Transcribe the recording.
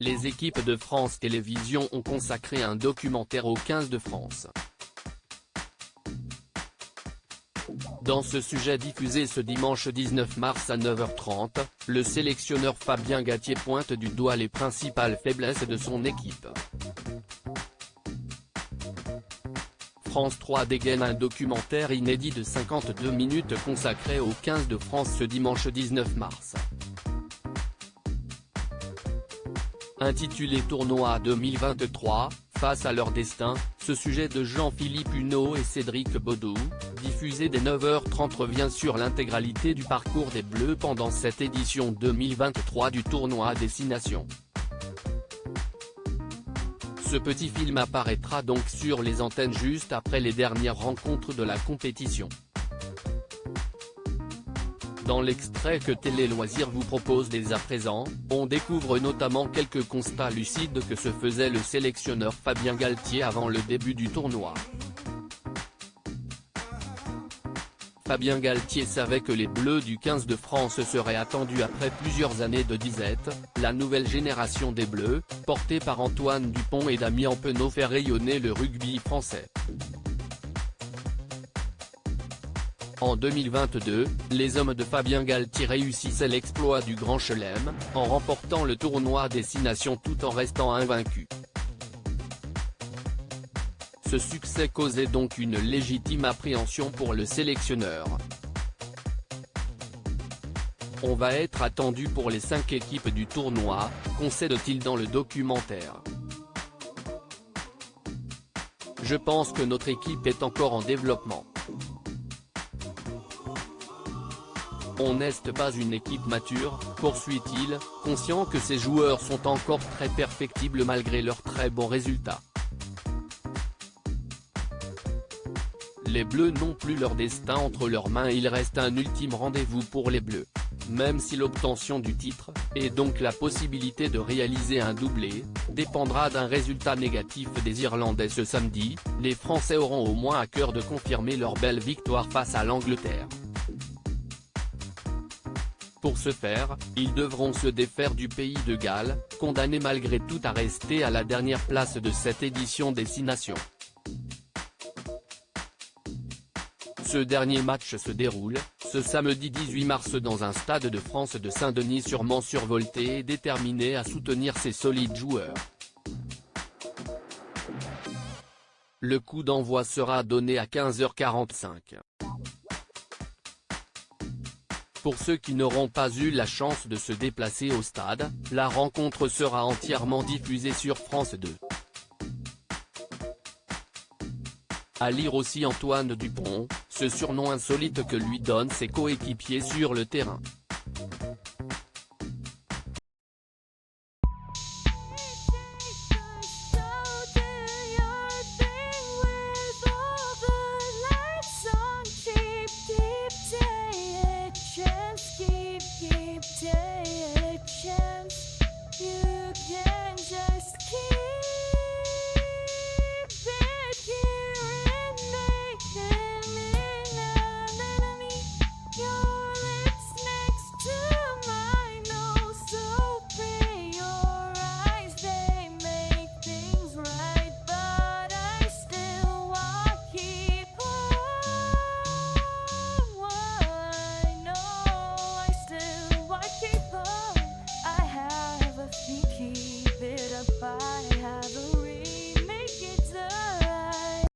les équipes de France Télévisions ont consacré un documentaire aux 15 de France. Dans ce sujet diffusé ce dimanche 19 mars à 9h30, le sélectionneur Fabien Galtier pointe du doigt les principales faiblesses de son équipe. France 3 dégaine un documentaire inédit de 52 minutes consacré aux 15 de France ce dimanche 19 mars. Intitulé Tournoi 2023, face à leur destin, ce sujet de Jean-Philippe Huneau et Cédric Baudou, diffusé dès 9h30 revient sur l'intégralité du parcours des Bleus pendant cette édition 2023 du tournoi Destination. Ce petit film apparaîtra donc sur les antennes juste après les dernières rencontres de la compétition. Dans l'extrait que Télé Loisirs vous propose dès à présent, on découvre notamment quelques constats lucides que se faisait le sélectionneur Fabien Galtier avant le début du tournoi. Fabien Galtier savait que les Bleus du 15 de France seraient attendus après plusieurs années de disette. La nouvelle génération des Bleus, portée par Antoine Dupont et Damien Penaud, fait rayonner le rugby français. En 2022, les hommes de Fabien Galtier réussissaient l'exploit du Grand Chelem, en remportant le tournoi Destination tout en restant invaincus. Ce succès causait donc une légitime appréhension pour le sélectionneur. On va être attendu pour les 5 équipes du tournoi, concède-t-il dans le documentaire. Je pense que notre équipe est encore en développement. On n'est pas une équipe mature, poursuit-il, conscient que ces joueurs sont encore très perfectibles malgré leurs très bons résultats. Les Bleus n'ont plus leur destin entre leurs mains et il reste un ultime rendez-vous pour les Bleus. Même si l'obtention du titre, et donc la possibilité de réaliser un doublé, dépendra d'un résultat négatif des Irlandais ce samedi, les Français auront au moins à cœur de confirmer leur belle victoire face à l'Angleterre. Pour ce faire, ils devront se défaire du pays de Galles, condamné malgré tout à rester à la dernière place de cette édition Destination. Ce dernier match se déroule, ce samedi 18 mars dans un stade de France de Saint-Denis sûrement survolté et déterminé à soutenir ses solides joueurs. Le coup d'envoi sera donné à 15h45. Pour ceux qui n'auront pas eu la chance de se déplacer au stade, la rencontre sera entièrement diffusée sur France 2. À lire aussi Antoine Dupont, ce surnom insolite que lui donnent ses coéquipiers sur le terrain. Keep it up, I have a